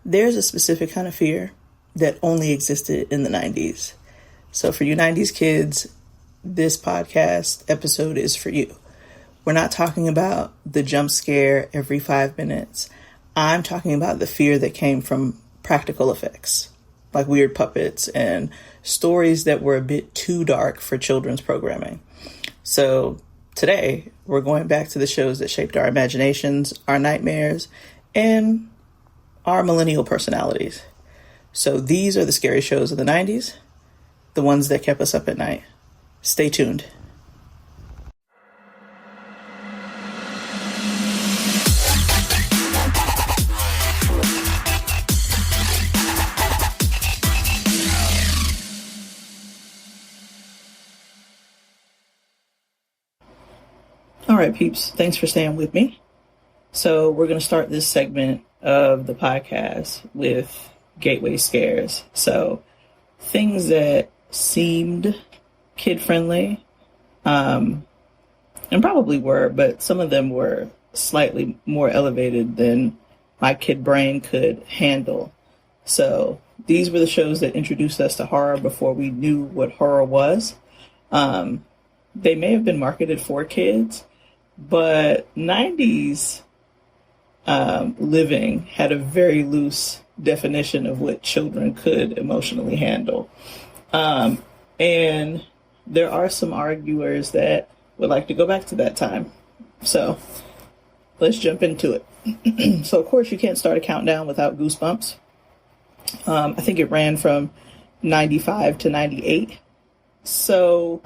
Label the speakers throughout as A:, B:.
A: there's a specific kind of fear that only existed in the 90s. So for you 90s kids, this podcast episode is for you. We're not talking about the jump scare every 5 minutes. I'm talking about the fear that came from practical effects, like weird puppets and stories that were a bit too dark for children's programming. So today, we're going back to the shows that shaped our imaginations, our nightmares, and our millennial personalities. So these are the scary shows of the 90s, the ones that kept us up at night. Stay tuned. All right, peeps, thanks for staying with me. So we're going to start this segment of the podcast with gateway scares. So things that seemed kid-friendly, and probably were, but some of them were slightly more elevated than my kid brain could handle. So these were the shows that introduced us to horror before we knew what horror was. They may have been marketed for kids, but 90s living had a very loose definition of what children could emotionally handle. And there are some arguers that would like to go back to that time. So let's jump into it. So, of course, you can't start a countdown without Goosebumps. I think it ran from 95 to 98. So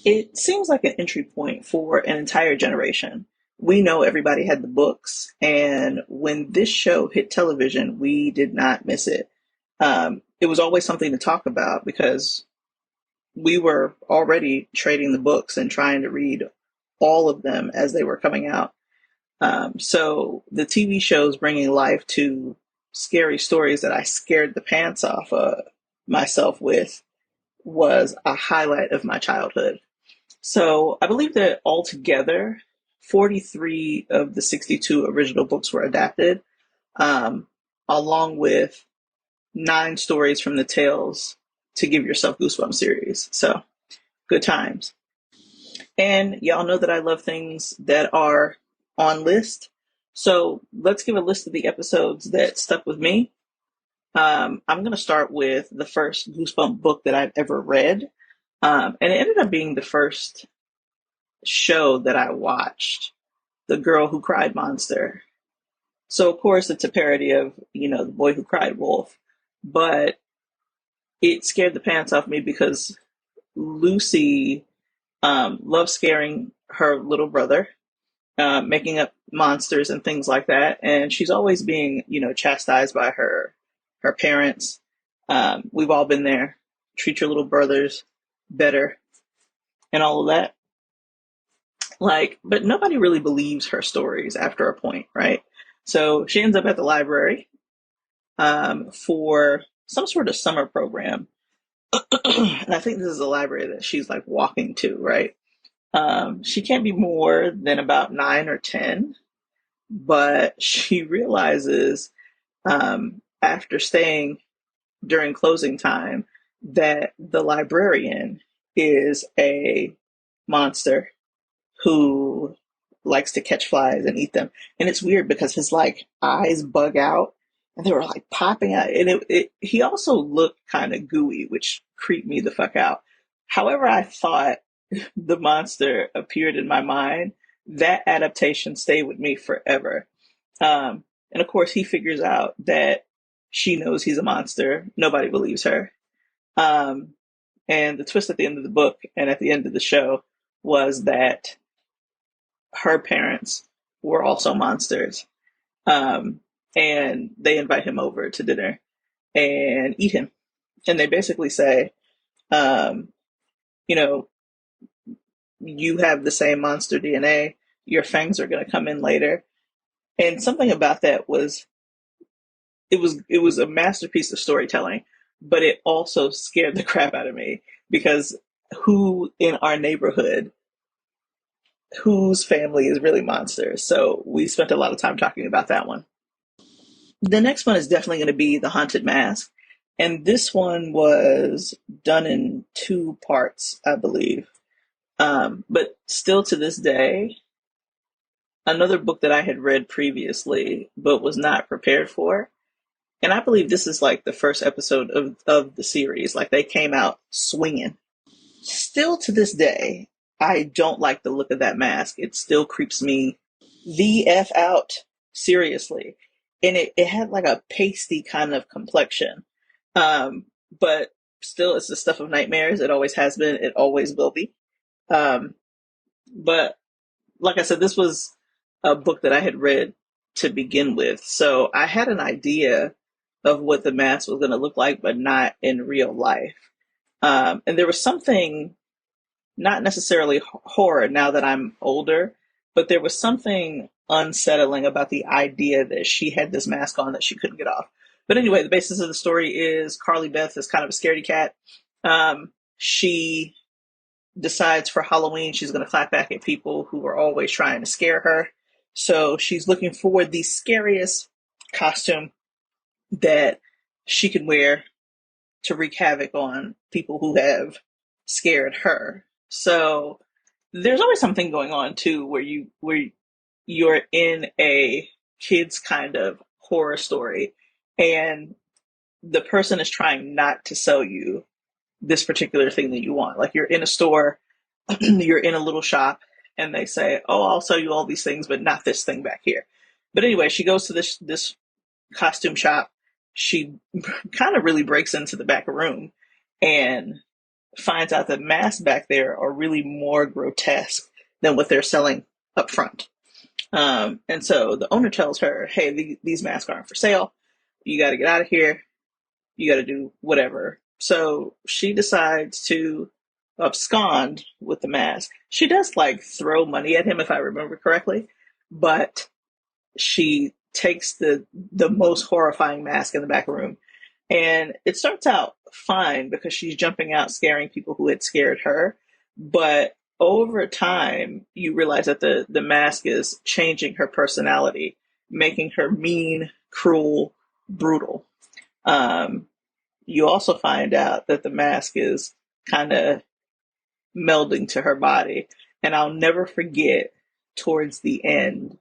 A: it seems like an entry point for an entire generation. We know everybody had the books, and when this show hit television, we did not miss it. It was always something to talk about because we were already trading the books and trying to read all of them as they were coming out. So the TV shows bringing life to scary stories that I scared the pants off of myself with was a highlight of my childhood. So I believe that altogether, 43 of the 62 original books were adapted, along with 9 stories from the Tales to Give Yourself Goosebumps series. So good times. And y'all know that I love things that are on list. So let's give a list of the episodes that stuck with me. I'm going to start with the first Goosebump book that I've ever read. And it ended up being the first show that I watched, The Girl Who Cried Monster. So, of course, it's a parody of, The Boy Who Cried Wolf. But it scared the pants off me because Lucy loves scaring her little brother, making up monsters and things like that. And she's always being, chastised by her parents. We've all been there. Treat your little brothers better and all of that. But nobody really believes her stories after a point, right? So she ends up at the library for some sort of summer program. And I think this is a library that she's walking to, right? She can't be more than about 9 or 10, but she realizes after staying during closing time that the librarian is a monster who likes to catch flies and eat them. And it's weird because his eyes bug out and they were popping out. And he also looked kind of gooey, which creeped me the fuck out. However, I thought the monster appeared in my mind, that adaptation stayed with me forever. And of course, he figures out that she knows he's a monster. Nobody believes her. And the twist at the end of the book and at the end of the show was that her parents were also monsters. And they invite him over to dinner and eat him. And they basically say, you have the same monster DNA. Your fangs are going to come in later. And something about that was, it was a masterpiece of storytelling, but it also scared the crap out of me because who in our neighborhood, whose family is really monsters? So we spent a lot of time talking about that one. The next one is definitely going to be The Haunted Mask. And this one was done in two parts, I believe. But still to this day, another book that I had read previously but was not prepared for. And I believe this is like the first episode of the series. Like they came out swinging. Still to this day, I don't like the look of that mask. It still creeps me the F out. Seriously. And it had like a pasty kind of complexion. But still, it's the stuff of nightmares. It always has been. It always will be. Um, but like I said, this was a book that I had read to begin with. So I had an idea of what the mask was going to look like, but not in real life. And there was something, not necessarily horror now that I'm older, but there was something unsettling about the idea that she had this mask on that she couldn't get off. But anyway, the basis of the story is Carly Beth is kind of a scaredy cat. She decides for Halloween she's going to clap back at people who are always trying to scare her. So she's looking for the scariest costume that she can wear to wreak havoc on people who have scared her. So there's always something going on too where you're in a kids kind of horror story and the person is trying not to sell you this particular thing that you want. Like you're in a store, you're in a little shop, and they say, "Oh, I'll sell you all these things, but not this thing back here." But anyway, she goes to this costume shop. She kind of really breaks into the back room and finds out that masks back there are really more grotesque than what they're selling up front. And so the owner tells her, "Hey, these masks aren't for sale. You got to get out of here. You got to do whatever." So she decides to abscond with the mask. She does like throw money at him, if I remember correctly, but she takes the most horrifying mask in the back room. And it starts out fine because she's jumping out, scaring people who had scared her. But over time, you realize that the mask is changing her personality, making her mean, cruel, brutal. Um, you also find out that the mask is kind of melding to her body. And I'll never forget towards the end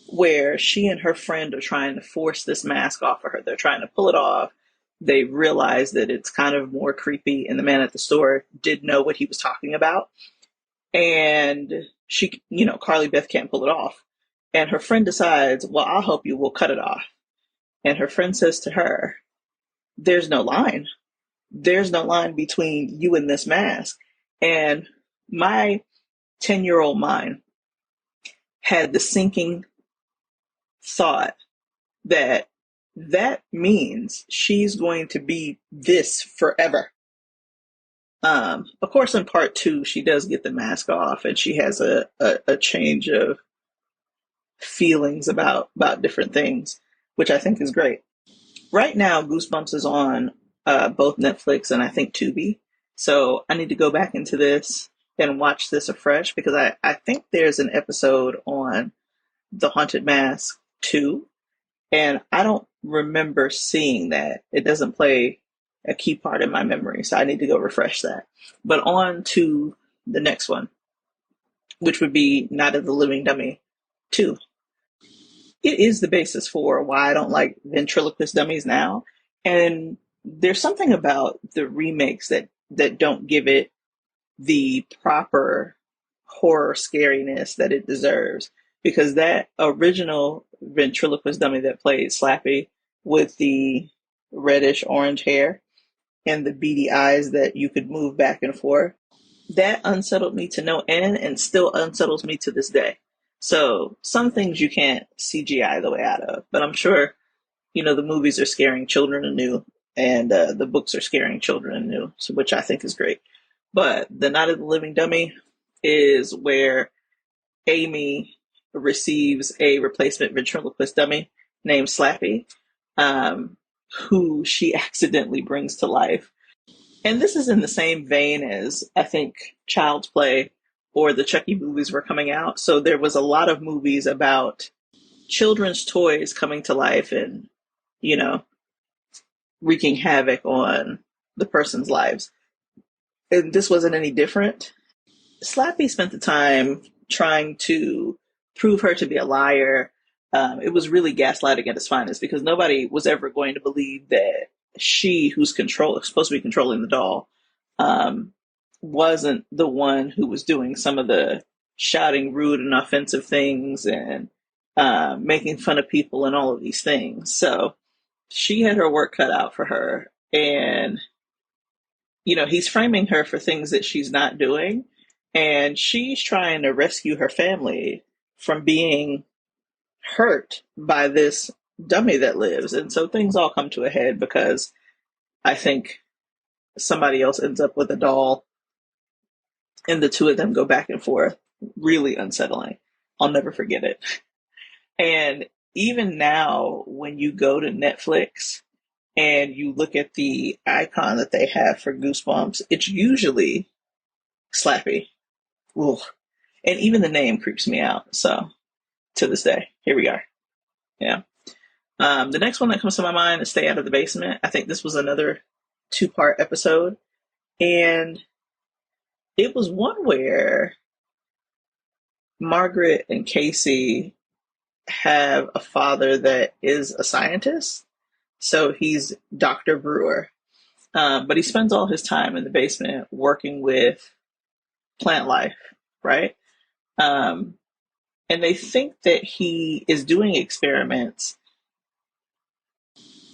A: where she and her friend are trying to force this mask off of her. They're trying to pull it off. They realize that it's kind of more creepy, and the man at the store did know what he was talking about. And she, Carly Beth can't pull it off. And her friend decides, "Well, I'll help you. We'll cut it off." And her friend says to her, "There's no line. There's no line between you and this mask." And my 10-year-old mind had the sinking thought that that means she's going to be this forever. Of course, in part two, she does get the mask off and she has a change of feelings about different things, which I think is great. Right now, Goosebumps is on both Netflix and I think Tubi. So I need to go back into this and watch this afresh because I think there's an episode on The Haunted Mask 2, and I don't remember seeing that. It doesn't play a key part in my memory, so I need to go refresh that. But on to the next one, which would be Night of the Living Dummy 2. It is the basis for why I don't like ventriloquist dummies now. And there's something about the remakes that don't give it the proper horror scariness that it deserves. Because that original ventriloquist dummy that played Slappy with the reddish orange hair and the beady eyes that you could move back and forth, that unsettled me to no end and still unsettles me to this day. So some things you can't CGI the way out of, but I'm sure, the movies are scaring children anew and the books are scaring children anew, so, which I think is great. But the Night of the Living Dummy is where Amy receives a replacement ventriloquist dummy named Slappy, who she accidentally brings to life. And this is in the same vein as, I think, Child's Play or the Chucky movies were coming out. So there was a lot of movies about children's toys coming to life and you know, wreaking havoc on the person's lives. And this wasn't any different. Slappy spent the time trying to prove her to be a liar. It was really gaslighting at its finest because nobody was ever going to believe that she, who's supposed to be controlling the doll, um, wasn't the one who was doing some of the shouting rude and offensive things and making fun of people and all of these things. So she had her work cut out for her. And he's framing her for things that she's not doing. And she's trying to rescue her family from being hurt by this dummy that lives. And so things all come to a head because I think somebody else ends up with a doll and the two of them go back and forth. Really unsettling. I'll never forget it. And even now, when you go to Netflix and you look at the icon that they have for Goosebumps, it's usually Slappy. Ooh. And even the name creeps me out. So to this day, here we are. Yeah. The next one that comes to my mind is Stay Out of the Basement. I think this was another 2-part episode. And it was one where Margaret and Casey have a father that is a scientist. So he's Dr. Brewer. But he spends all his time in the basement working with plant life, right? And they think that he is doing experiments,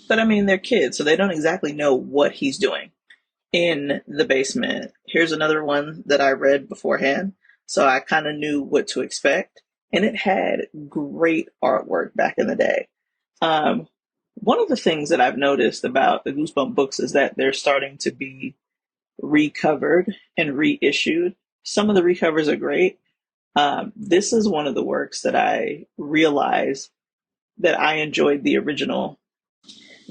A: but I mean, they're kids, so they don't exactly know what he's doing in the basement. Here's another one that I read beforehand, so I kind of knew what to expect, and it had great artwork back in the day. One of the things that I've noticed about the Goosebump books is that they're starting to be recovered and reissued. Some of the recovers are great. This is one of the works that I realized that I enjoyed the original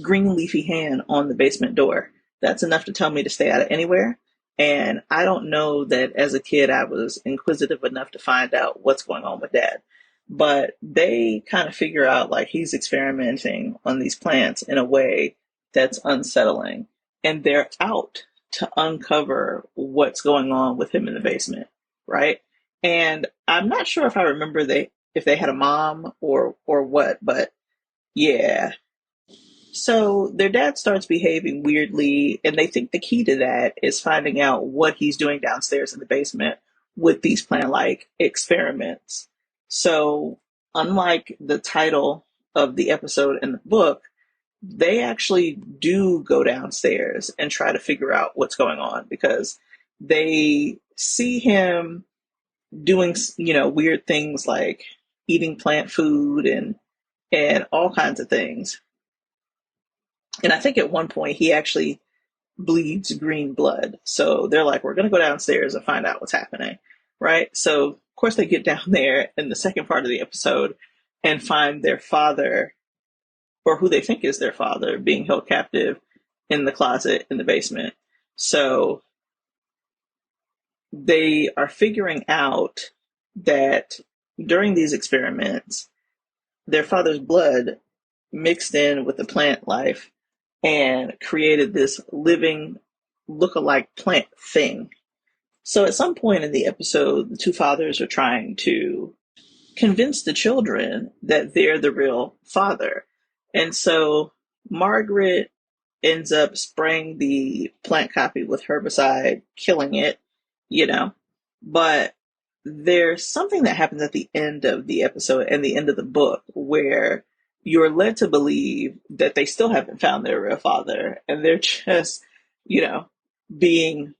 A: green leafy hand on the basement door. That's enough to tell me to stay out of anywhere. And I don't know that as a kid I was inquisitive enough to find out what's going on with Dad. But they kind of figure out like he's experimenting on these plants in a way that's unsettling. And they're out to uncover what's going on with him in the basement, right? And I'm not sure if I remember if they had a mom or what, but yeah. So their dad starts behaving weirdly, and they think the key to that is finding out what he's doing downstairs in the basement with these plant-like experiments. So, unlike the title of the episode in the book, they actually do go downstairs and try to figure out what's going on because they see him doing, weird things like eating plant food and all kinds of things. And I think at one point he actually bleeds green blood. So they're like, we're going to go downstairs and find out what's happening. Right. So, of course, they get down there in the second part of the episode and find their father, or who they think is their father, being held captive in the closet in the basement. So they are figuring out that during these experiments, their father's blood mixed in with the plant life and created this living look-alike plant thing. So at some point in the episode, the two fathers are trying to convince the children that they're the real father. And so Margaret ends up spraying the plant copy with herbicide, killing it, But there's something that happens at the end of the episode and the end of the book where you're led to believe that they still haven't found their real father and they're just, being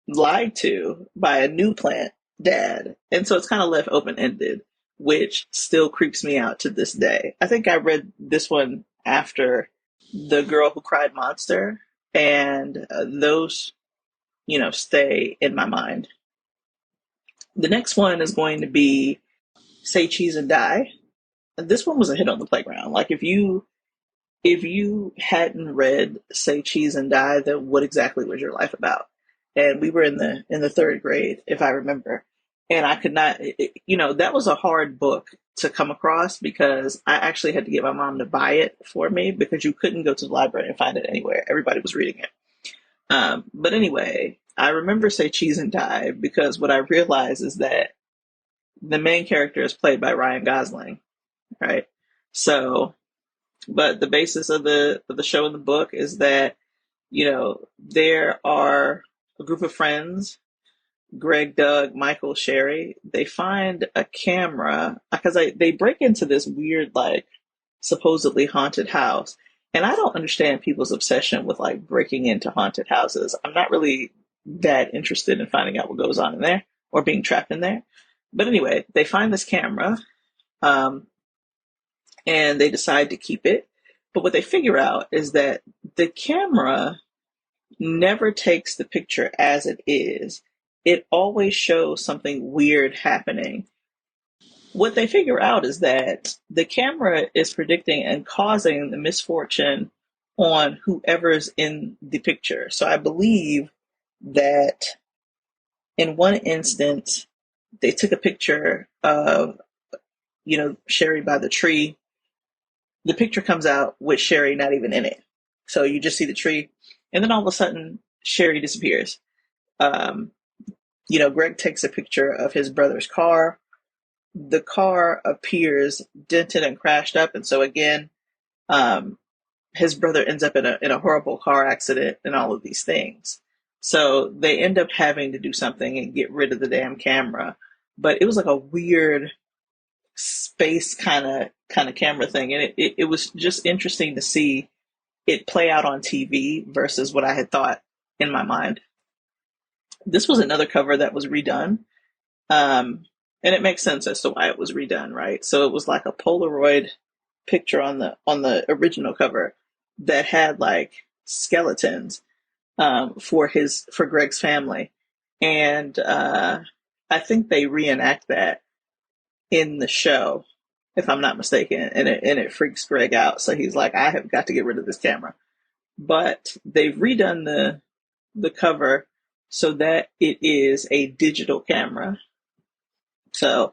A: lied to by a new plant dad. And so it's kind of left open-ended, which still creeps me out to this day. I think I read this one after The Girl Who Cried Monster, and those, stay in my mind. The next one is going to be Say Cheese and Die. This one was a hit on the playground. Like if you hadn't read Say Cheese and Die, then what exactly was your life about? And we were in the third grade, if I remember. And I could not, that was a hard book to come across because I actually had to get my mom to buy it for me because you couldn't go to the library and find it anywhere. Everybody was reading it. But anyway, I remember Say Cheese and Die because what I realized is that the main character is played by Ryan Gosling, right? So, but the basis of the show and the book is that, there are a group of friends, Greg, Doug, Michael, Sherry. They find a camera because they break into this weird, like, supposedly haunted house. And I don't understand people's obsession with like breaking into haunted houses. I'm not really that interested in finding out what goes on in there or being trapped in there. But anyway, they find this camera, um, and they decide to keep it. But what they figure out is that the camera never takes the picture as it is. It always shows something weird happening. What they figure out is that the camera is predicting and causing the misfortune on whoever's in the picture. So I believe that in one instance, they took a picture of, Sherry by the tree. The picture comes out with Sherry not even in it. So you just see the tree, and then all of a sudden, Sherry disappears. Um, Greg takes a picture of his brother's car. The car appears dented and crashed up, and so again, um, his brother ends up in a horrible car accident and all of these things. So they end up having to do something and get rid of the damn camera. But it was like a weird space kind of camera thing, and it was just interesting to see it play out on TV versus what I had thought in my mind. This was another cover that was redone. Um, and it makes sense as to why it was redone, right? So it was like a Polaroid picture on the original cover that had like skeletons, for Greg's family, and I think they reenact that in the show, if I'm not mistaken, and it freaks Greg out. So he's like, I have got to get rid of this camera. But they've redone the cover so that it is a digital camera. So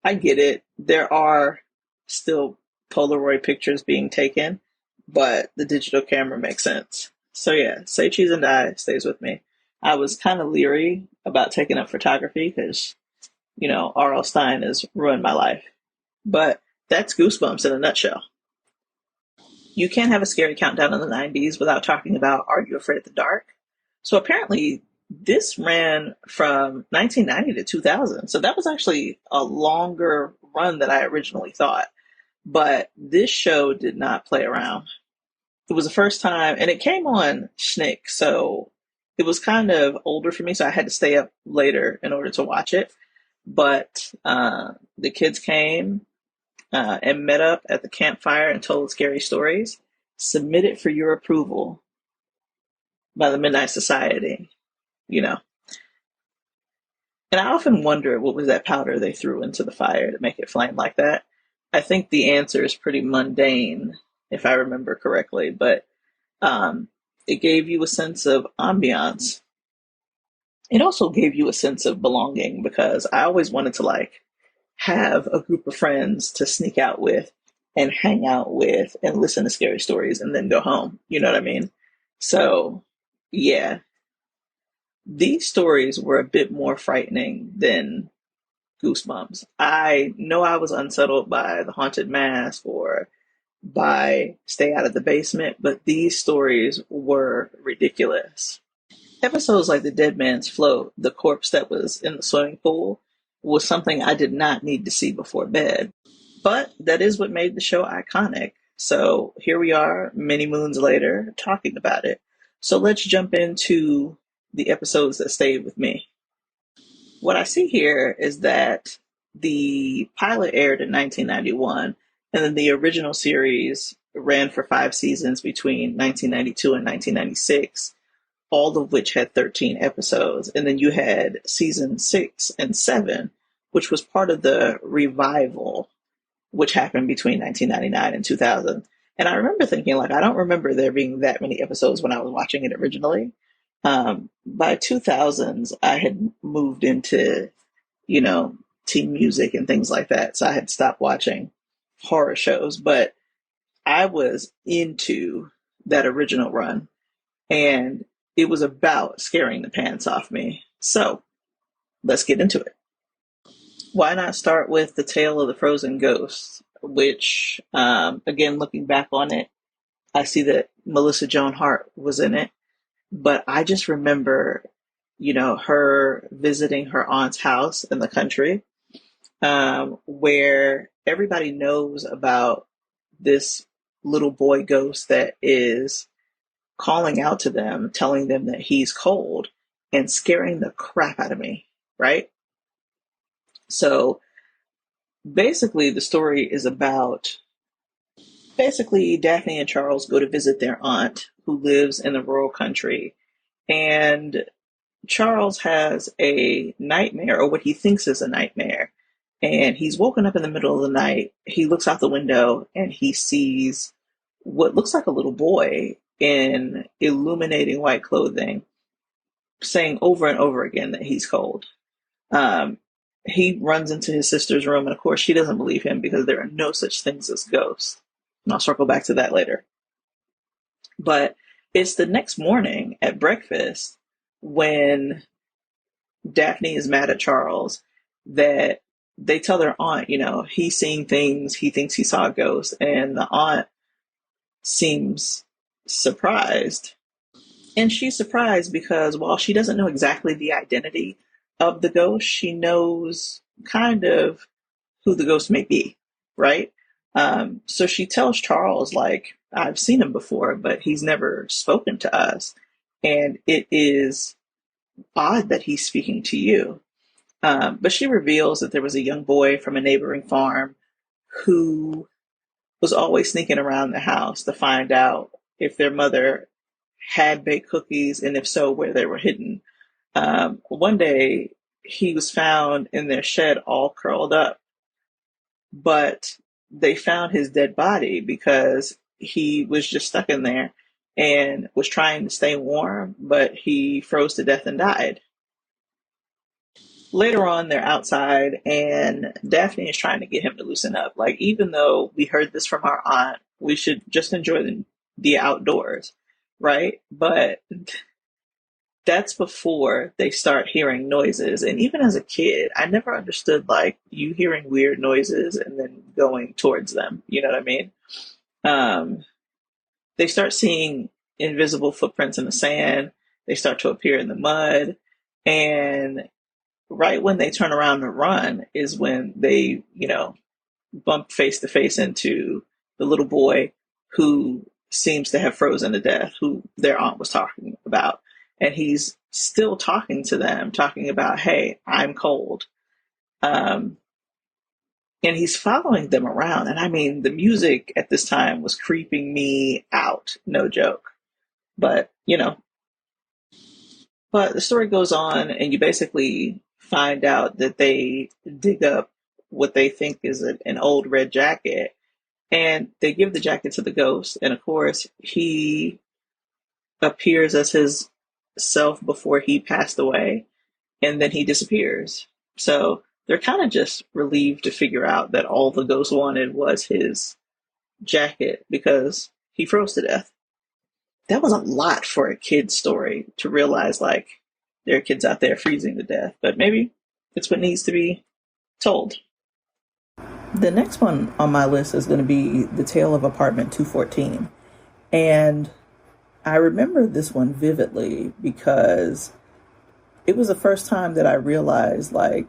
A: I get it. There are still Polaroid pictures being taken, but the digital camera makes sense. So yeah, Say Cheese and Die stays with me. I was kind of leery about taking up photography because, R.L. Stein has ruined my life. But that's Goosebumps in a nutshell. You can't have a scary countdown in the 90s without talking about Are You Afraid of the Dark? So apparently, this ran from 1990 to 2000. So that was actually a longer run than I originally thought. But this show did not play around. It was the first time, and it came on Schnick, so it was kind of older for me, so I had to stay up later in order to watch it. But the kids came and met up at the campfire and told scary stories, submitted for your approval by the Midnight Society, you know. And I often wonder what was that powder they threw into the fire to make it flame like that. I think the answer is pretty mundane, if I remember correctly, but um, it gave you a sense of ambiance. It also gave you a sense of belonging because I always wanted to like have a group of friends to sneak out with and hang out with and listen to scary stories and then go home. You know what I mean? So, yeah, these stories were a bit more frightening than Goosebumps. I know I was unsettled by The Haunted Mask or by Stay Out of the Basement, but these stories were ridiculous. Episodes like The Dead Man's Float, the corpse that was in the swimming pool, was something I did not need to see before bed. But that is what made the show iconic. So here we are, many moons later, talking about it. So let's jump into the episodes that stayed with me. What I see here is that the pilot aired in 1991, and then the original series ran for 5 seasons between 1992 and 1996, all of which had 13 episodes. And then you had season 6 and 7, which was part of the revival, which happened between 1999 and 2000. And I remember thinking, like, I don't remember there being that many episodes when I was watching it originally. By 2000s, I had moved into you know, teen music and things like that. So I had stopped watching horror shows, but I was into that original run, and it was about scaring the pants off me. So let's get into it. Why not start with The Tale of the Frozen Ghost, which, again, looking back on it, I see that Melissa Joan Hart was in it, but I just remember, her visiting her aunt's house in the country, where everybody knows about this little boy ghost that is calling out to them, telling them that he's cold and scaring the crap out of me, right? So basically, the story is about basically Daphne and Charles go to visit their aunt who lives in the rural country. And Charles has a nightmare, or what he thinks is a nightmare. And he's woken up in the middle of the night. He looks out the window and he sees what looks like a little boy in illuminating white clothing saying over and over again that he's cold. Um, he runs into his sister's room, and of course, she doesn't believe him because there are no such things as ghosts. And I'll circle back to that later. But it's the next morning at breakfast when Daphne is mad at Charles that they tell their aunt, he's seeing things, he thinks he saw a ghost, and the aunt seems surprised. And she's surprised because while she doesn't know exactly the identity of the ghost, she knows kind of who the ghost may be, right? So she tells Charles, like, I've seen him before, but he's never spoken to us. And it is odd that he's speaking to you. But she reveals that there was a young boy from a neighboring farm who was always sneaking around the house to find out if their mother had baked cookies, and if so, where they were hidden. One day, he was found in their shed all curled up, but they found his dead body because he was just stuck in there and was trying to stay warm, but he froze to death and died. Later on, they're outside, and Daphne is trying to get him to loosen up. Like, even though we heard this from our aunt, we should just enjoy the outdoors, right? But that's before they start hearing noises. And even as a kid, I never understood, like, you hearing weird noises and then going towards them. You know what I mean? They start seeing invisible footprints in the sand. They start to appear in the mud. And right when they turn around to run is when they, bump face to face into the little boy who seems to have frozen to death, who their aunt was talking about. And he's still talking to them, talking about, hey, I'm cold. And he's following them around. And I mean, the music at this time was creeping me out. No joke. But, but the story goes on, and you basically find out that they dig up what they think is an old red jacket, and they give the jacket to the ghost. And of course, he appears as his self before he passed away, and then he disappears. So they're kind of just relieved to figure out that all the ghost wanted was his jacket because he froze to death. That was a lot for a kid's story to realize, like, there are kids out there freezing to death, but maybe it's what needs to be told. The next one on my list is going to be The Tale of Apartment 214. And I remember this one vividly because it was the first time that I realized, like,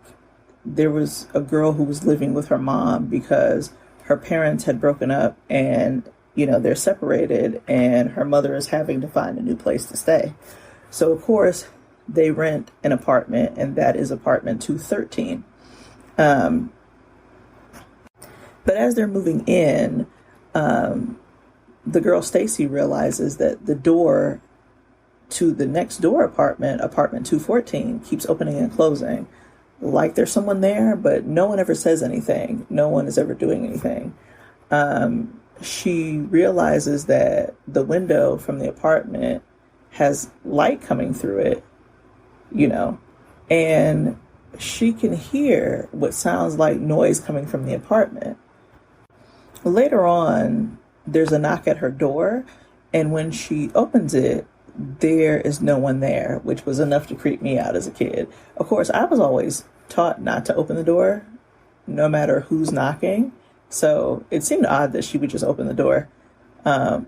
A: there was a girl who was living with her mom because her parents had broken up and, they're separated, and her mother is having to find a new place to stay. So, of course, they rent an apartment, and that is apartment 213. But as they're moving in, the girl Stacy realizes that the door to the next door apartment 214, keeps opening and closing. Like there's someone there, but no one ever says anything. No one is ever doing anything. She realizes that the window from the apartment has light coming through it, and she can hear what sounds like noise coming from the apartment. Later on, there's a knock at her door, and when she opens it, there is no one there, which was enough to creep me out as a kid. Of course, I was always taught not to open the door, no matter who's knocking. So it seemed odd that she would just open the door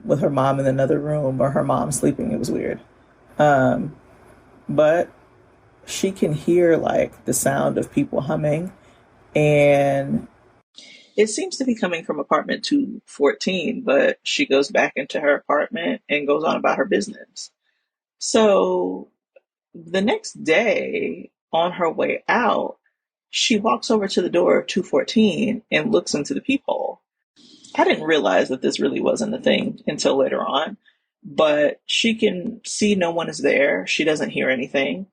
A: with her mom in another room or her mom sleeping. It was weird. But she can hear like the sound of people humming, and it seems to be coming from apartment 214, but she goes back into her apartment and goes on about her business. So the next day, on her way out, she walks over to the door of 214 and looks into the peephole. I didn't realize that this really wasn't a thing until later on, but she can see no one is there. She doesn't hear anything.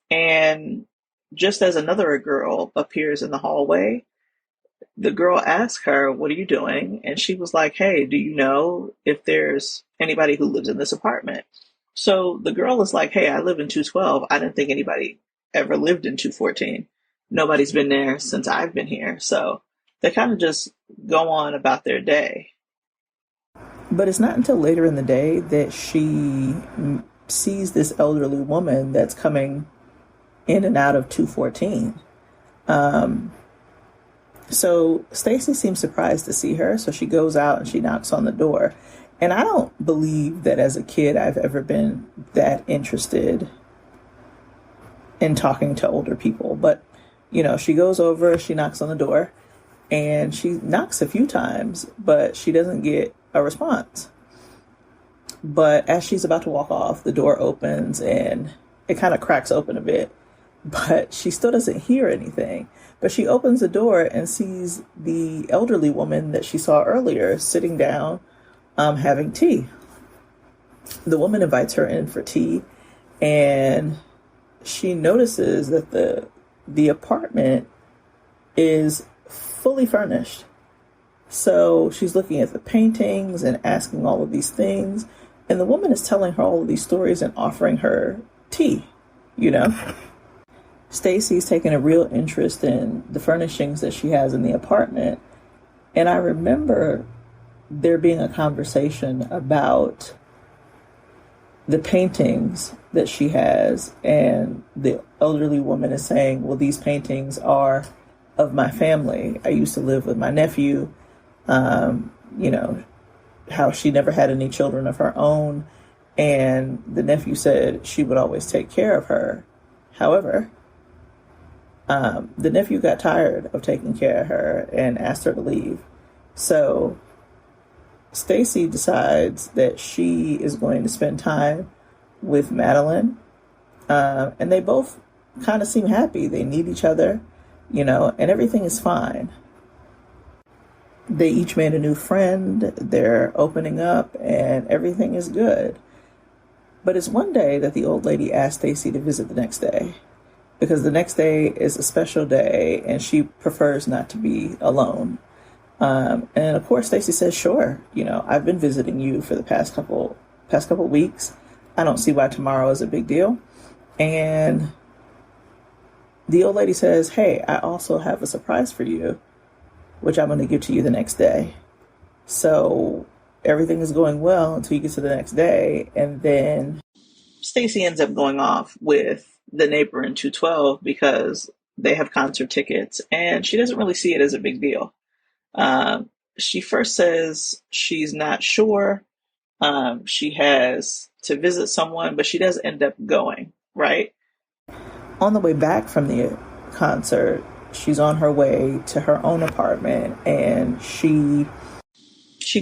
A: And just as another girl appears in the hallway, the girl asked her, "What are you doing?" And she was like, "Hey, do you know if there's anybody who lives in this apartment?" So the girl is like, "Hey, I live in 212. I didn't think anybody ever lived in 214. Nobody's been there since I've been here." So they kind of just go on about their day. But it's not until later in the day that she sees this elderly woman that's coming in and out of 214. So Stacy seems surprised to see her, so she goes out and she knocks on the door. And I don't believe that as a kid I've ever been that interested in talking to older people. But, she goes over, she knocks on the door, and she knocks a few times, but she doesn't get a response. But as she's about to walk off, the door opens and it kind of cracks open a bit, but she still doesn't hear anything. But she opens the door and sees the elderly woman that she saw earlier sitting down, having tea. The woman invites her in for tea, and she notices that the apartment is fully furnished. So she's looking at the paintings and asking all of these things, and the woman is telling her all of these stories and offering her tea, Stacy's taking a real interest in the furnishings that she has in the apartment. And I remember there being a conversation about the paintings that she has. And the elderly woman is saying, well, these paintings are of my family. I used to live with my nephew, how she never had any children of her own. And the nephew said she would always take care of her. However, the nephew got tired of taking care of her and asked her to leave. So Stacy decides that she is going to spend time with Madeline. And they both kind of seem happy. They need each other, and everything is fine. They each made a new friend. They're opening up and everything is good. But it's one day that the old lady asked Stacy to visit the next day, because the next day is a special day and she prefers not to be alone. And of course, Stacy says, sure, I've been visiting you for the past couple weeks. I don't see why tomorrow is a big deal. And the old lady says, hey, I also have a surprise for you, which I'm going to give to you the next day. So everything is going well until you get to the next day. And then Stacy ends up going off with the neighbor in 212 because they have concert tickets, and she doesn't really see it as a big deal. She first says she's not sure. She has to visit someone, but she does end up going, right? On the way back from the concert, she's on her way to her own apartment, and she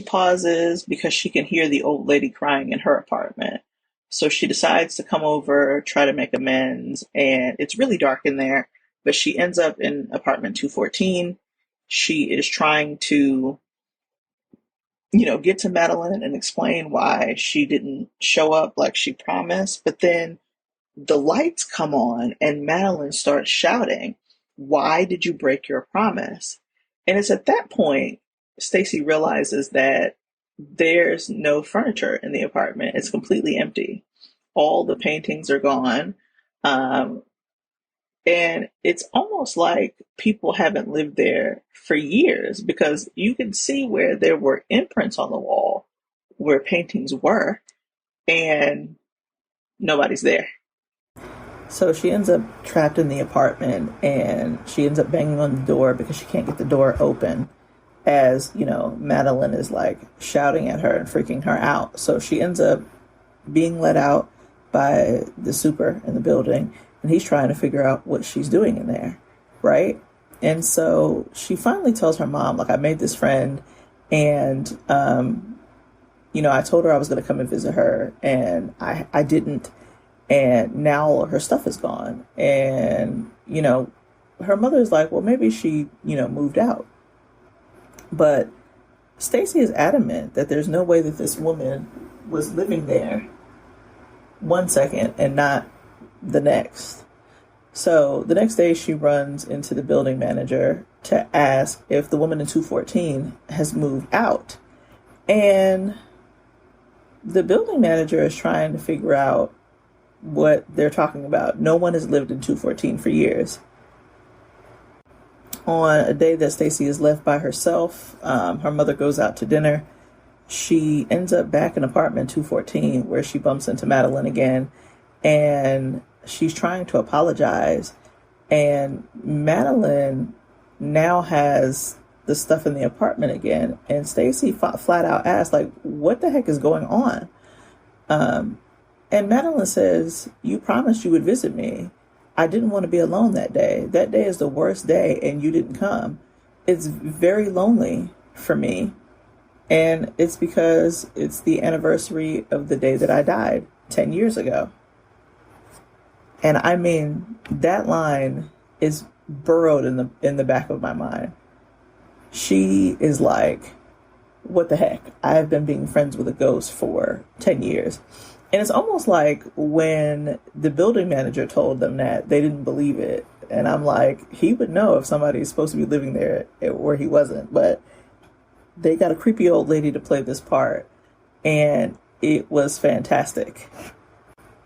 A: pauses because she can hear the old lady crying in her apartment. So she decides to come over, try to make amends, and it's really dark in there, but she ends up in apartment 214. She is trying to, get to Madeline and explain why she didn't show up like she promised, but then the lights come on and Madeline starts shouting, "Why did you break your promise?" And it's at that point Stacy realizes that there's no furniture in the apartment. It's completely empty. All the paintings are gone. And it's almost like people haven't lived there for years because you can see where there were imprints on the wall where paintings were, and nobody's there. So she ends up trapped in the apartment and she ends up banging on the door because she can't get the door open. As you know, Madeline is like shouting at her and freaking her out. So she ends up being let out by the super in the building, and he's trying to figure out what she's doing in there, right? And so she finally tells her mom, like, I made this friend, and I told her I was going to come and visit her, and I didn't, and now all of her stuff is gone. And her mother's like, well, maybe she moved out. But Stacy is adamant that there's no way that this woman was living there one second and not the next. So the next day she runs into the building manager to ask if the woman in 214 has moved out. And the building manager is trying to figure out what they're talking about. No one has lived in 214 for years. On a day that Stacy is left by herself, her mother goes out to dinner. She ends up back in apartment 214 where she bumps into Madeline again, and she's trying to apologize. And Madeline now has the stuff in the apartment again, and Stacy flat out asks, like, what the heck is going on? And Madeline says, you promised you would visit me. I didn't want to be alone that day. That day is the worst day, and you didn't come. It's very lonely for me. And it's because it's the anniversary of the day that I died 10 years ago. And I mean, that line is burrowed in the back of my mind. She is like, what the heck? I have been being friends with a ghost for 10 years. And it's almost like when the building manager told them that, they didn't believe it. And I'm like, he would know if somebody's supposed to be living there where he wasn't. But they got a creepy old lady to play this part, and it was fantastic.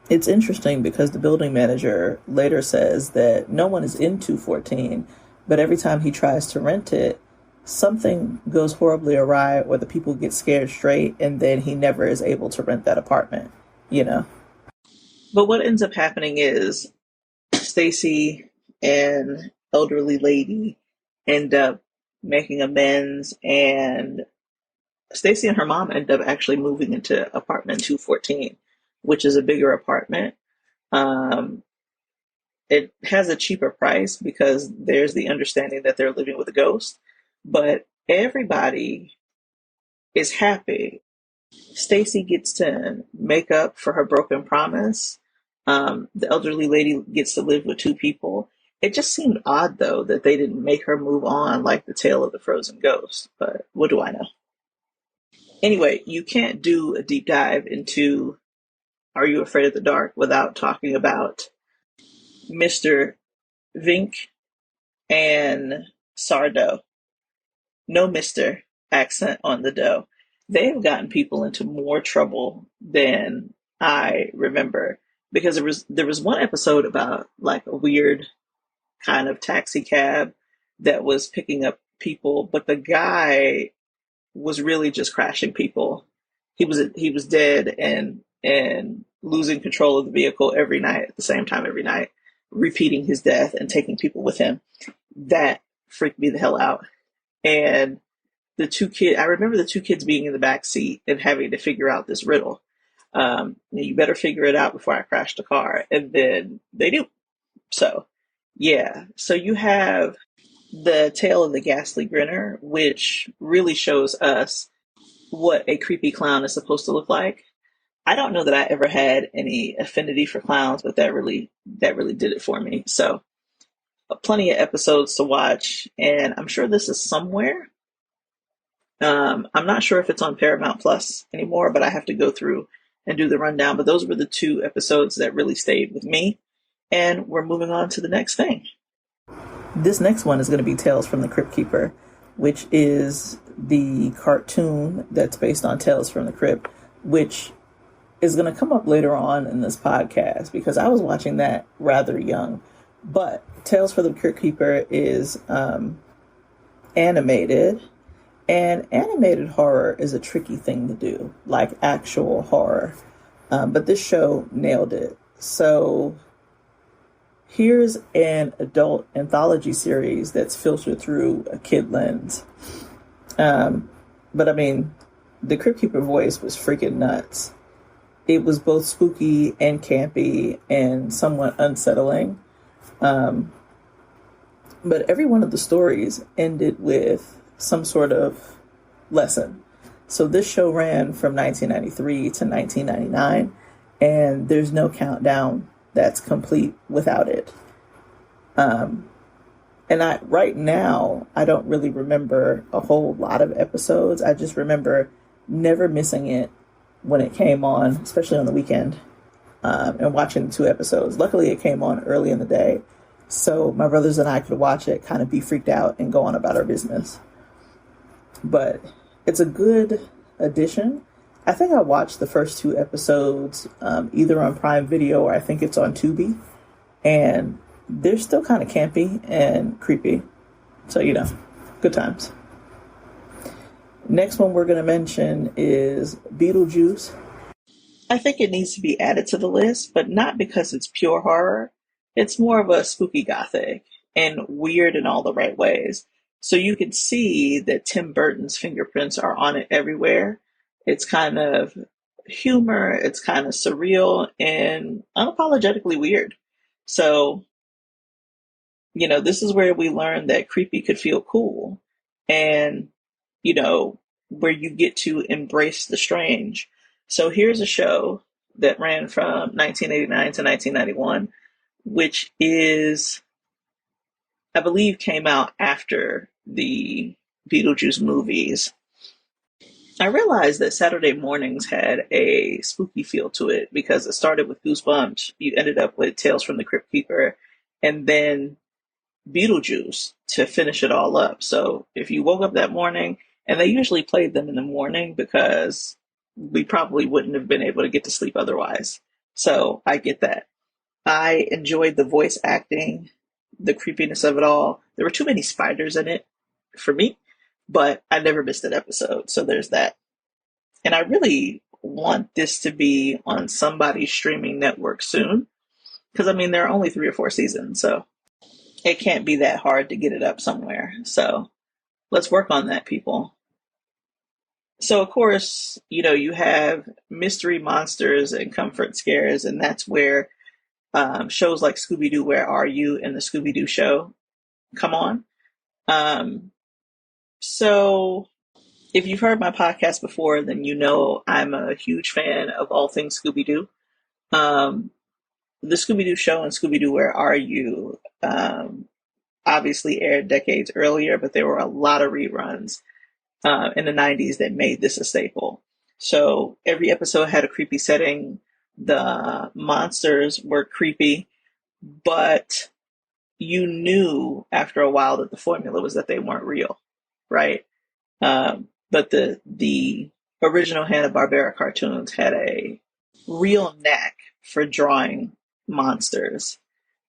A: It's interesting because the building manager later says that no one is in 214, but every time he tries to rent it, something goes horribly awry or the people get scared straight, and then he never is able to rent that apartment, But what ends up happening is Stacy and elderly lady end up making amends, and Stacy and her mom end up actually moving into apartment 214, which is a bigger apartment. It has a cheaper price because there's the understanding that they're living with a ghost, but everybody is happy. Stacy gets to make up for her broken promise. The elderly lady gets to live with two people. It just seemed odd, though, that they didn't make her move on like the tale of the frozen ghost. But what do I know? Anyway, you can't do a deep dive into Are You Afraid of the Dark without talking about Mr. Vink and Sardo. No Mr. accent on the dough. They have gotten people into more trouble than I remember, because there was one episode about like a weird kind of taxi cab that was picking up people, but the guy was really just crashing people. He was dead and losing control of the vehicle every night at the same time every night, repeating his death and taking people with him. That freaked me the hell out. And I remember the two kids being in the back seat and having to figure out this riddle. You better figure it out before I crash the car. And then they do. So, yeah. So you have the Tale of the Ghastly Grinner, which really shows us what a creepy clown is supposed to look like. I don't know that I ever had any affinity for clowns, but that really did it for me. So plenty of episodes to watch, and I'm sure this is somewhere. I'm not sure if it's on Paramount Plus anymore, but I have to go through and do the rundown. But those were the two episodes that really stayed with me, and we're moving on to the next thing. This next one is going to be Tales from the Cryptkeeper, which is the cartoon that's based on Tales from the Crypt, which is going to come up later on in this podcast because I was watching that rather young. But Tales from the Cryptkeeper is animated, and animated horror is a tricky thing to do, like actual horror. But this show nailed it. So here's an adult anthology series that's filtered through a kid lens. But I mean, the Cryptkeeper voice was freaking nuts. It was both spooky and campy and somewhat unsettling. But every one of the stories ended with some sort of lesson. So this show ran from 1993 to 1999, and there's no countdown that's complete without it. And right now, I don't really remember a whole lot of episodes. I just remember never missing it when it came on, especially on the weekend, and watching 2 episodes. Luckily, it came on early in the day, so my brothers and I could watch it, kind of be freaked out, and go on about our business. But it's a good addition. I think I watched the first 2 episodes either on Prime Video or I think it's on Tubi, and they're still kind of campy and creepy. So, good times. Next one we're going to mention is Beetlejuice. I think it needs to be added to the list, but not because it's pure horror. It's more of a spooky gothic and weird in all the right ways. So you can see that Tim Burton's fingerprints are on it everywhere. It's kind of humor, it's kind of surreal and unapologetically weird. So, this is where we learn that creepy could feel cool. And where you get to embrace the strange. So here's a show that ran from 1989 to 1991, which is, I believe, came out after the Beetlejuice movies. I realized that Saturday mornings had a spooky feel to it because it started with Goosebumps. You ended up with Tales from the Crypt Keeper, and then Beetlejuice to finish it all up. So if you woke up that morning, and they usually played them in the morning because we probably wouldn't have been able to get to sleep otherwise. So I get that. I enjoyed the voice acting, the creepiness of it all. There were too many spiders in it for me, but I never missed an episode. So there's that. And I really want this to be on somebody's streaming network soon. Because, there are only 3 or 4 seasons. So it can't be that hard to get it up somewhere. So let's work on that, people. So, of course, you have mystery monsters and comfort scares, and that's where shows like Scooby Doo, Where Are You? And the Scooby Doo Show come on. So if you've heard my podcast before, then I'm a huge fan of all things Scooby Doo. The Scooby Doo Show and Scooby Doo, Where Are You? Obviously aired decades earlier, but there were a lot of reruns in the 90s that made this a staple. So every episode had a creepy setting. The monsters were creepy, but you knew after a while that the formula was that they weren't real, right? But the original Hanna-Barbera cartoons had a real knack for drawing monsters,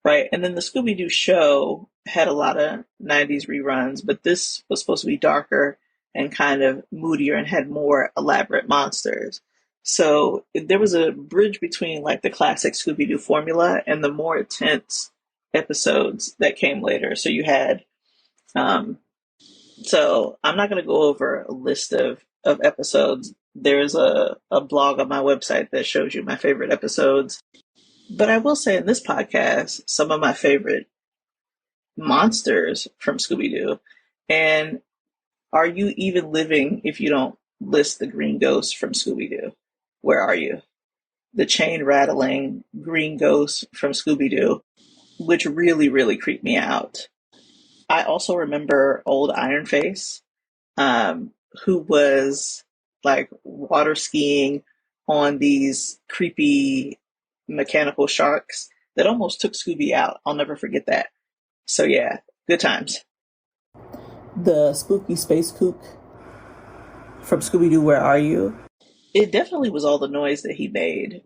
A: right? And then the Scooby-Doo show had a lot of 90s reruns, but this was supposed to be darker and kind of moodier and had more elaborate monsters. So there was a bridge between like the classic Scooby-Doo formula and the more intense episodes that came later. So you had, so I'm not going to go over a list of episodes. There's a blog on my website that shows you my favorite episodes. But I will say in this podcast, some of my favorite monsters from Scooby-Doo. And are you even living if you don't list the green ghost from Scooby-Doo? Where Are You? The chain rattling green ghost from Scooby-Doo, which really, really creeped me out. I also remember old Iron Face, who was like water skiing on these creepy mechanical sharks that almost took Scooby out. I'll never forget that. So yeah, good times. The spooky space kook from Scooby Doo, Where Are You? It definitely was all the noise that he made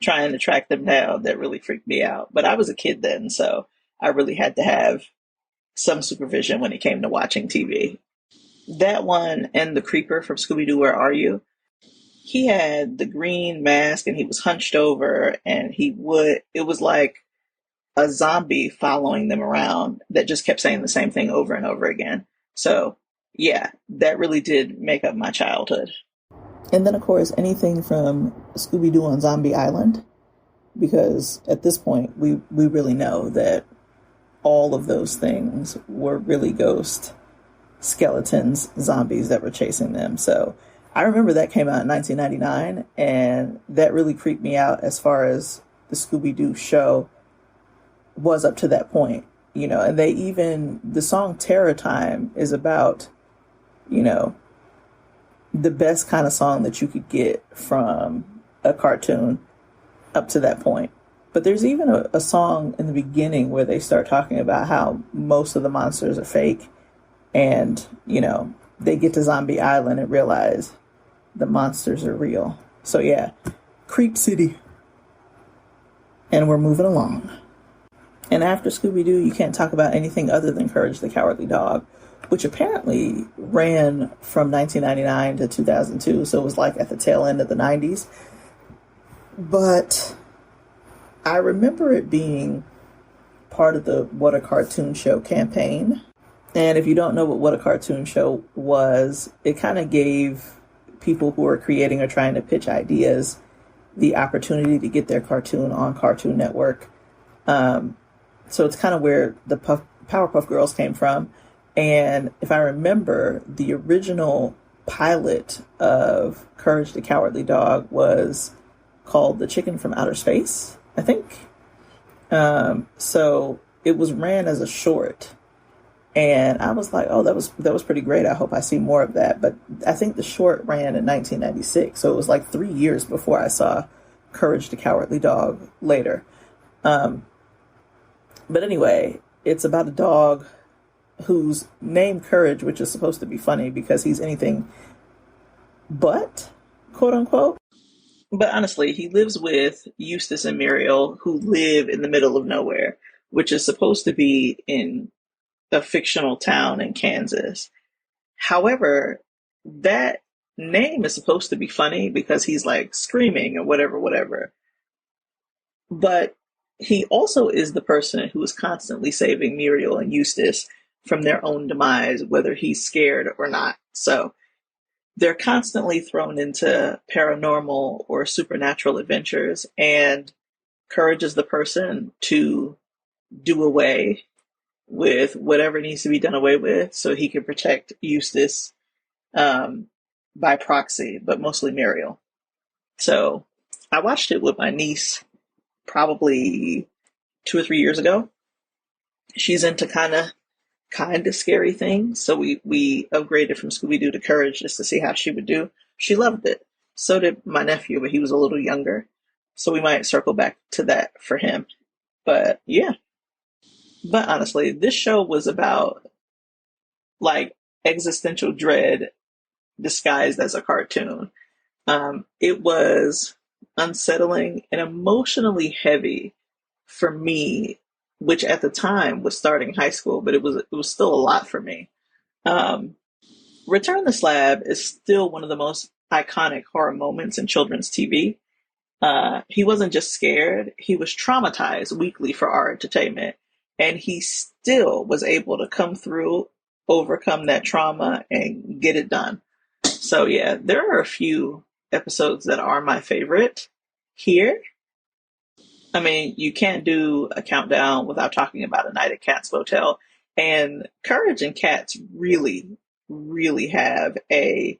A: trying to track them down that really freaked me out. But I was a kid then, so I really had to have some supervision when it came to watching TV. That one and the Creeper from Scooby Doo, Where Are You? He had the green mask and he was hunched over, and it was like a zombie following them around that just kept saying the same thing over and over again. So, yeah, that really did make up my childhood. And then, of course, anything from Scooby Doo on Zombie Island, because at this point, we really know that all of those things were really ghost skeletons, zombies that were chasing them. So I remember that came out in 1999, and that really creeped me out as far as the Scooby Doo show was up to that point, and the song Terror Time is about, the best kind of song that you could get from a cartoon up to that point. But there's even a song in the beginning where they start talking about how most of the monsters are fake, and, they get to Zombie Island and realize the monsters are real. So yeah, Creep City. And we're moving along. And after Scooby-Doo, you can't talk about anything other than Courage the Cowardly Dog, which apparently ran from 1999 to 2002, so it was like at the tail end of the 90s. But I remember it being part of the What a Cartoon Show campaign. And if you don't know what a cartoon show was, it kind of gave people who are creating or trying to pitch ideas the opportunity to get their cartoon on Cartoon Network. So it's kind of where the Powerpuff Girls came from. And if I remember, the original pilot of Courage the Cowardly Dog was called The Chicken from Outer Space, I think. So it was ran as a short. And I was like, oh, that was pretty great. I hope I see more of that. But I think the short ran in 1996. So it was like 3 years before I saw Courage the Cowardly Dog later. But anyway, it's about a dog who's named Courage, which is supposed to be funny because he's anything but, quote unquote. But honestly, he lives with Eustace and Muriel, who live in the middle of nowhere, which is supposed to be in a fictional town in Kansas. However, that name is supposed to be funny because he's like screaming or whatever. But he also is the person who is constantly saving Muriel and Eustace from their own demise, whether he's scared or not. So they're constantly thrown into paranormal or supernatural adventures, and Courage is the person to do away with whatever needs to be done away with so he can protect Eustace by proxy, but mostly Muriel. So I watched it with my niece probably 2 or 3 years ago. She's into kind of scary things, so we upgraded from Scooby-Doo to Courage just to see how she would do. She loved it. So did my nephew, but he was a little younger. So we might circle back to that for him. But yeah. But honestly, this show was about like existential dread disguised as a cartoon. It was unsettling and emotionally heavy for me, which at the time was starting high school, but it was still a lot for me. Return the Slab is still one of the most iconic horror moments in children's TV. He wasn't just scared, he was traumatized weekly for our entertainment, and he still was able to come through, overcome that trauma, and get it done. So yeah, there are a few episodes that are my favorite here. I mean, you can't do a countdown without talking about A Night at Cat's Motel. And Courage and Cats really, really have a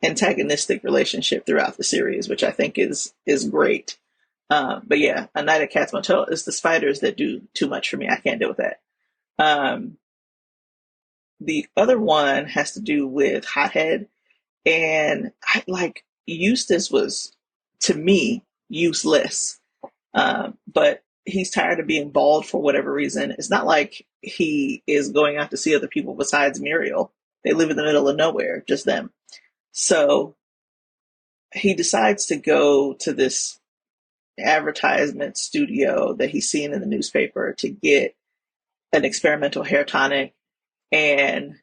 A: antagonistic relationship throughout the series, which I think is great. But yeah, A Night at Cat's Motel is the spiders that do too much for me. I can't deal with that. The other one has to do with Hothead. And Eustace was, to me, useless. But he's tired of being bald for whatever reason. It's not like he is going out to see other people besides Muriel. They live in the middle of nowhere, just them. So he decides to go to this advertisement studio that he's seen in the newspaper to get an experimental hair tonic, and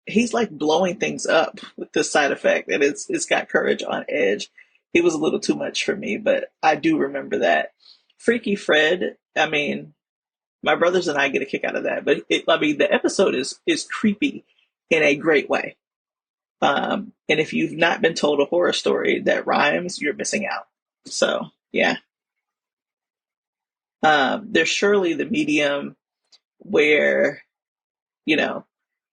A: he's like blowing things up with this side effect, and it's got Courage on edge. It was a little too much for me, but I do remember that. Freaky Fred, I mean, my brothers and I get a kick out of that, but I mean, the episode is creepy in a great way. And if you've not been told a horror story that rhymes, you're missing out. So yeah. There's Surely the Medium, where you know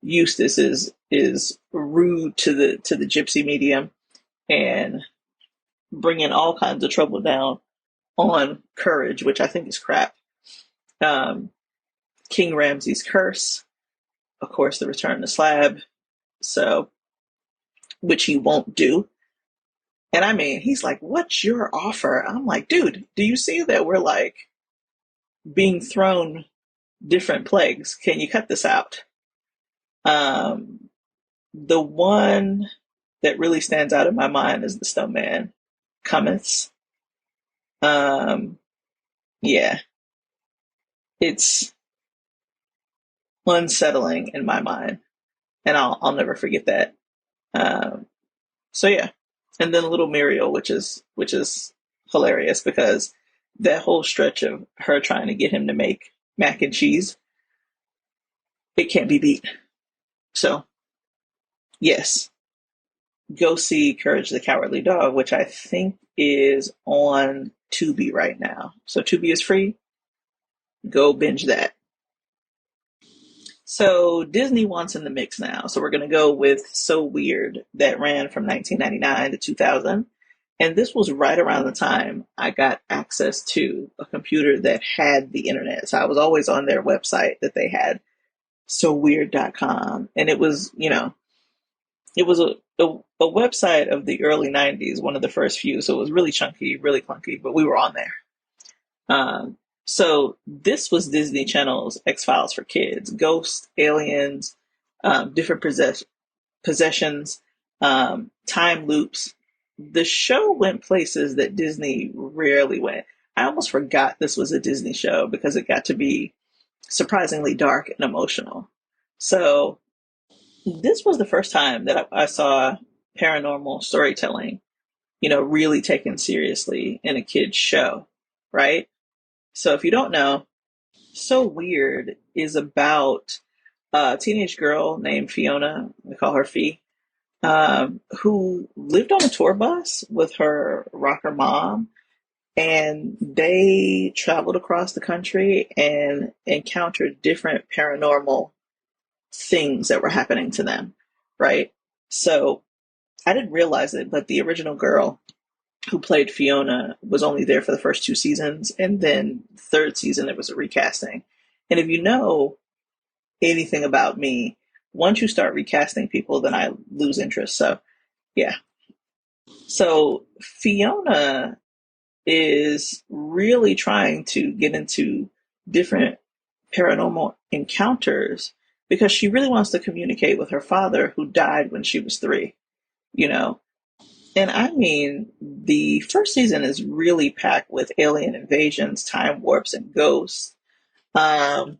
A: Eustace is rude to the gypsy medium and bringing all kinds of trouble down on Courage, which I think is crap. Um, King Ramsay's Curse, of course, the Return to Slab, so which he won't do. And I mean, he's like, "What's your offer?" I'm like, "Dude, do you see that we're like being thrown different plagues? Can you cut this out?" Um, the one that really stands out in my mind is the Snowman Cometh. Um, yeah, it's unsettling in my mind, and I'll never forget that. Um, so yeah, and then Little Muriel, which is hilarious because that whole stretch of her trying to get him to make mac and cheese, it can't be beat. So yes, go see Courage the Cowardly Dog, which I think is on Tubi right now. So Tubi is free. Go binge that. So Disney wants in the mix now. So we're going to go with So Weird, that ran from 1999 to 2000. And this was right around the time I got access to a computer that had the internet. So I was always on their website that they had, soweird.com. And it was, it was a website of the early 90s, one of the first few. So it was really chunky, really clunky, but we were on there. So this was Disney Channel's X-Files for kids: ghosts, aliens, different possessions, time loops. The show went places that Disney rarely went. I almost forgot this was a Disney show because it got to be surprisingly dark and emotional. So this was the first time that I saw paranormal storytelling, really taken seriously in a kid's show, right? So if you don't know, So Weird is about a teenage girl named Fiona, we call her Fee, who lived on a tour bus with her rocker mom, and they traveled across the country and encountered different paranormal things that were happening to them, right? So I didn't realize it, but the original girl who played Fiona was only there for the first two seasons, and then third season it was a recasting. And if you know anything about me, once you start recasting people, then I lose interest. So yeah. So Fiona is really trying to get into different paranormal encounters because she really wants to communicate with her father, who died when she was 3, you know. And I mean, the first season is really packed with alien invasions, time warps, and ghosts. Um,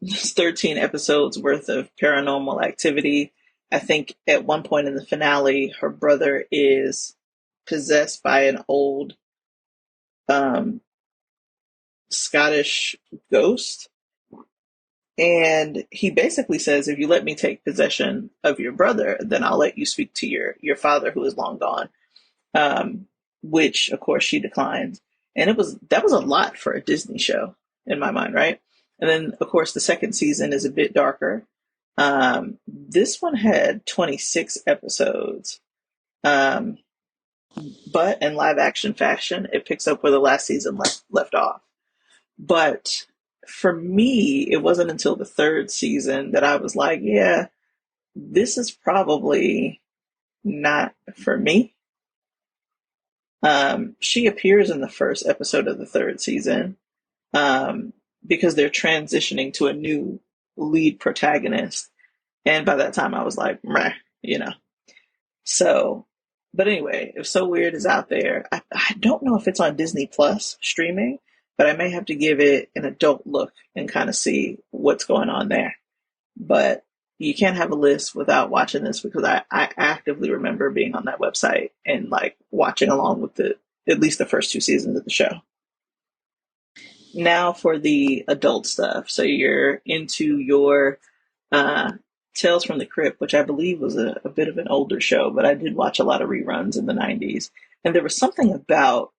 A: there's 13 episodes worth of paranormal activity. I think at one point in the finale, her brother is possessed by an old um, Scottish ghost. And he basically says, if you let me take possession of your brother, then I'll let you speak to your father, who is long gone. Which of course she declined. And that was a lot for a Disney show in my mind, right? And then of course the second season is a bit darker. This one had 26 episodes. But in live action fashion, it picks up where the last season left off. But for me, it wasn't until the third season that I was like, yeah, this is probably not for me. She appears in the first episode of the third season because they're transitioning to a new lead protagonist. And by that time, I was like, meh, you know. So But anyway, if So Weird is out there, I don't know if it's on Disney Plus streaming, but I may have to give it an adult look and kind of see what's going on there. But you can't have a list without watching this because I actively remember being on that website and like watching along with the at least the first two seasons of the show. Now for the adult stuff. So you're into your uh, Tales from the Crypt, which I believe was a bit of an older show, but I did watch a lot of reruns in the 90s. And there was something about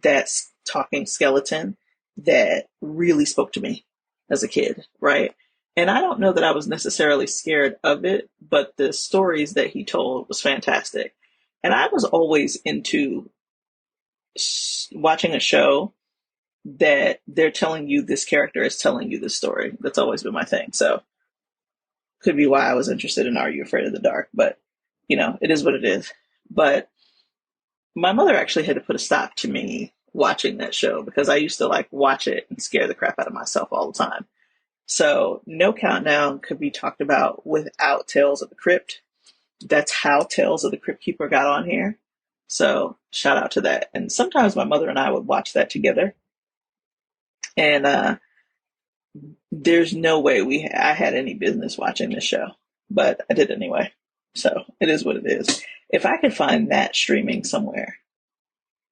A: that talking skeleton that really spoke to me as a kid, right? And I don't know that I was necessarily scared of it, but the stories that he told was fantastic. And I was always into watching a show that they're telling you this character is telling you this story. That's always been my thing. So could be why I was interested in Are You Afraid of the Dark? But it is what it is. But my mother actually had to put a stop to me watching that show because I used to like watch it and scare the crap out of myself all the time. So No Countdown could be talked about without Tales of the Crypt. That's how Tales of the Cryptkeeper got on here. So shout out to that. And sometimes my mother and I would watch that together. And there's no way I had any business watching this show, but I did anyway. So it is what it is. If I could find that streaming somewhere,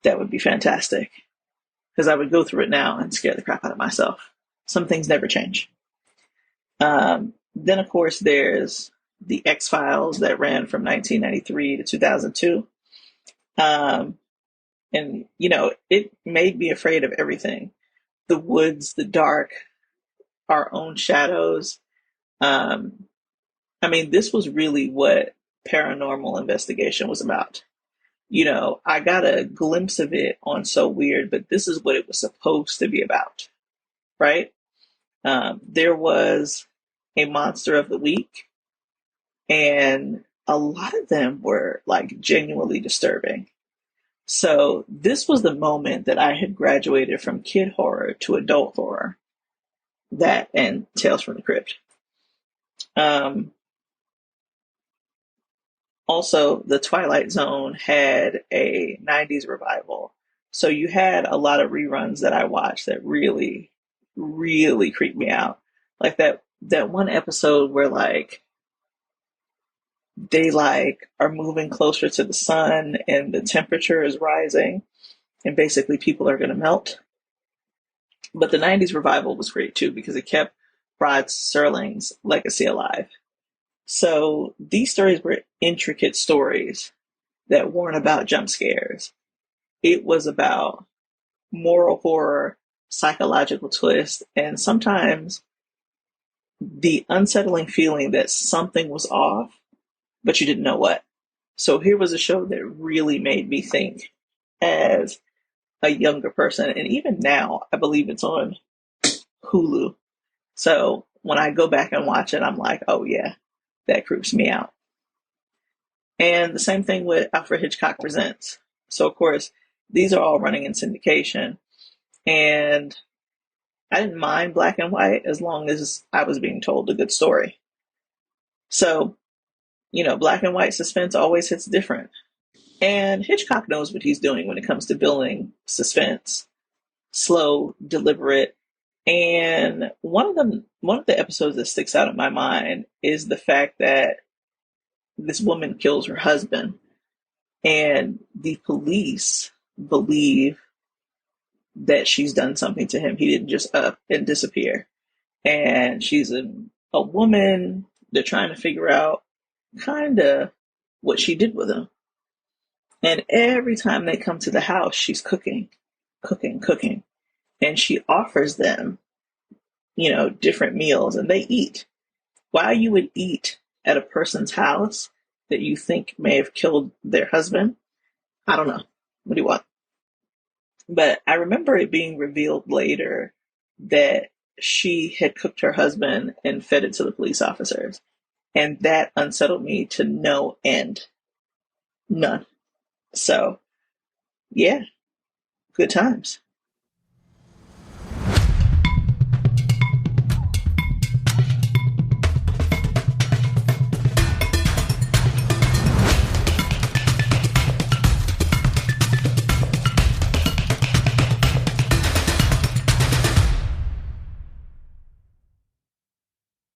A: that would be fantastic because I would go through it now and scare the crap out of myself. Some things never change. Then, of course, there's the X Files that ran from 1993 to 2002. And, it made me afraid of everything: the woods, the dark, our own shadows. Um, I mean, this was really what paranormal investigation was about. I got a glimpse of it on So Weird, but this is what it was supposed to be about, right? There was a monster of the week, and a lot of them were like genuinely disturbing. So this was the moment that I had graduated from kid horror to adult horror, that and Tales from the Crypt. Um, Also, the Twilight Zone had a 90's revival. So you had a lot of reruns that I watched that really, really creeped me out. Like that one episode where like they like are moving closer to the sun and the temperature is rising and basically people are going to melt. But the 90's revival was great too because it kept Rod Serling's legacy alive. So these stories were intricate stories that weren't about jump scares. It was about moral horror, psychological twist, and sometimes the unsettling feeling that something was off, but you didn't know what. So here was a show that really made me think as a younger person. And even now, I believe it's on Hulu. So when I go back and watch it, I'm like, oh yeah, that creeps me out. And the same thing with Alfred Hitchcock Presents. So, of course, these are all running in syndication. And I didn't mind black and white as long as I was being told a good story. So, black and white suspense always hits different. And Hitchcock knows what he's doing when it comes to building suspense. Slow, deliberate. And one of the episodes that sticks out in my mind is the fact that this woman kills her husband. And the police believe that she's done something to him. He didn't just up and disappear. And she's a woman. They're trying to figure out kind of what she did with him. And every time they come to the house, she's cooking, cooking, cooking. And she offers them, different meals and they eat. Why you would eat at a person's house that you think may have killed their husband, I don't know. What do you want? But I remember it being revealed later that she had cooked her husband and fed it to the police officers. And that unsettled me to no end. None. So, yeah, good times.